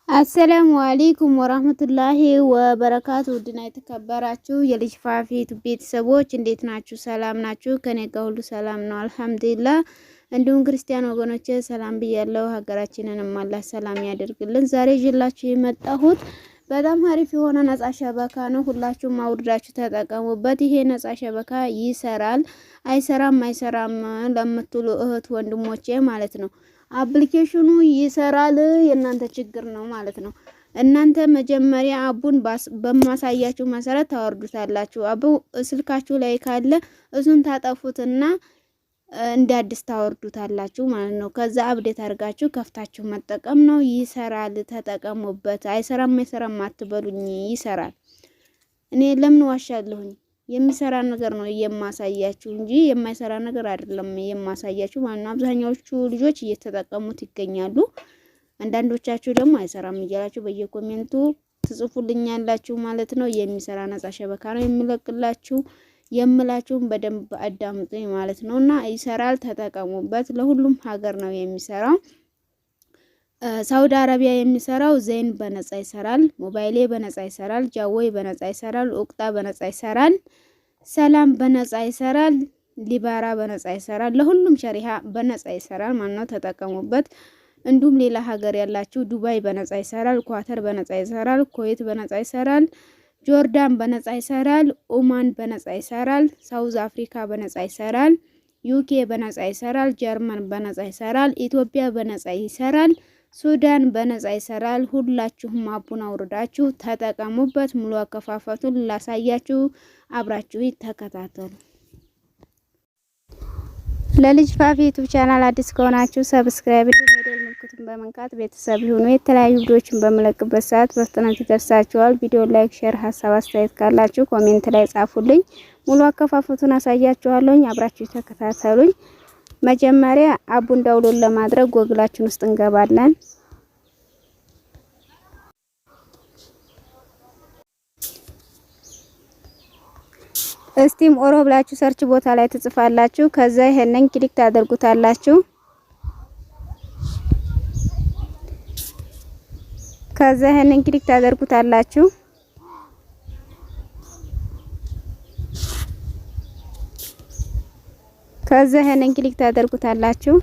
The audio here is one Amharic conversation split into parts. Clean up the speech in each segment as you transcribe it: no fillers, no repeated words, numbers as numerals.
አሰላሙ አለይኩም ወራህመቱላሂ ወበረካቱ። ውድና የተከበራችሁ የልጅ ፋፊት ቤተሰቦች እንዴት ናችሁ? ሰላም ናችሁ? ከኔ ጋር ሁሉ ሰላም ነው አልሐምዱሊላህ። እንዲሁም ክርስቲያን ወገኖቼ ሰላም ብያለሁ። ሀገራችንንም አላህ ሰላም ያደርግልን። ዛሬ ይዤላችሁ የመጣሁት በጣም አሪፍ የሆነ ነጻ ሸበካ ነው። ሁላችሁም አውርዳችሁ ተጠቀሙበት። ይሄ ነጻ ሸበካ ይሰራል አይሰራም ለምትሉ እህት ወንድሞቼ ማለት ነው አፕሊኬሽኑ ይሰራል። የእናንተ ችግር ነው ማለት ነው። እናንተ መጀመሪያ አቡን በማሳያችሁ መሰረት ታወርዱታላችሁ። አቡ ስልካችሁ ላይ ካለ እሱን ታጠፉትና እንደ አዲስ ታወርዱታላችሁ ማለት ነው። ከዛ አፕዴት አድርጋችሁ ከፍታችሁ መጠቀም ነው። ይሰራል፣ ተጠቀሙበት። አይሰራም አትበሉኝ፣ ይሰራል። እኔ ለምን ዋሻለሁኝ? የሚሰራ ነገር ነው የማሳያችሁ እንጂ የማይሰራ ነገር አይደለም የማሳያችሁ ማለት ነው። አብዛኛዎቹ ልጆች እየተጠቀሙት ይገኛሉ። አንዳንዶቻችሁ ደግሞ አይሰራም እያላችሁ በየኮሜንቱ ትጽፉልኛላችሁ ማለት ነው። የሚሰራ ነጻ ሸበካ ነው የሚለቅላችሁ የምላችሁን በደንብ አዳምጡኝ ማለት ነውና ይሰራል፣ ተጠቀሙበት። ለሁሉም ሀገር ነው የሚሰራው። ሳውዲ አረቢያ የሚሰራው ዘይን በነጻ ይሰራል፣ ሞባይሌ በነጻ ይሰራል፣ ጃዌ በነጻ ይሰራል፣ ኡቅጣ በነጻ ይሰራል፣ ሰላም በነጻ ይሰራል፣ ሊባራ በነጻ ይሰራል። ለሁሉም ሸሪሃ በነጻ ይሰራል ማለት ነው። ተጠቀሙበት። እንዲሁም ሌላ ሀገር ያላችሁ ዱባይ በነጻ ይሰራል፣ ኳተር በነጻ ይሰራል፣ ኩዌት በነጻ ይሰራል፣ ጆርዳን በነጻ ይሰራል፣ ኦማን በነጻ ይሰራል፣ ሳውዝ አፍሪካ በነጻ ይሰራል፣ ዩኬ በነጻ ይሰራል፣ ጀርመን በነጻ ይሰራል፣ ኢትዮጵያ በነጻ ይሰራል፣ ሱዳን በነጻ ይሰራል። ሁላችሁም አቡን አውርዳችሁ ተጠቀሙበት። ሙሉ አከፋፈቱን ላሳያችሁ፣ አብራችሁ ተከታተሉ። ለልጅ ፋፊ ዩቲዩብ ቻናል አዲስ ከሆናችሁ ሰብስክራይብ እንዲሁም የደወል ምልክቱን በመንካት ቤተሰብ ይሁኑ። የተለያዩ ቪዲዮዎችን በመለቅበት ሰዓት በፍጥነት ይደርሳችኋል። ቪዲዮ ላይክ፣ ሼር፣ ሀሳብ አስተያየት ካላችሁ ኮሜንት ላይ ጻፉልኝ። ሙሉ አከፋፈቱን አሳያችኋለሁኝ። አብራችሁ ተከታተሉኝ። መጀመሪያ አቡን ዳውንሎድ ለማድረግ ጎግላችን ውስጥ እንገባለን። እስቲም ኦሮ ብላችሁ ሰርች ቦታ ላይ ትጽፋላችሁ። ከዛ ይሄንን ክሊክ ታደርጉታላችሁ። ከዛ ይሄንን ክሊክ ታደርጉታላችሁ።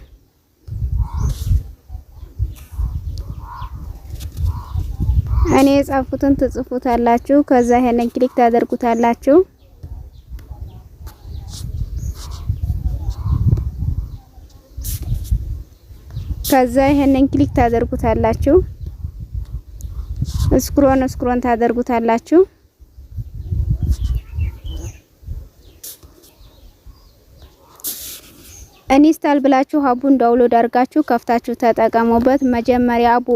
እኔ የጻፍኩትን ትጽፉታላችሁ። ከዛ ይሄንን ክሊክ ታደርጉታላችሁ። ስክሮን ታደርጉታላችሁ። ኢንስታል ብላችሁ አቡን ዳውንሎድ አድርጋችሁ ከፍታችሁ ተጠቀሙበት። መጀመሪያ አቡ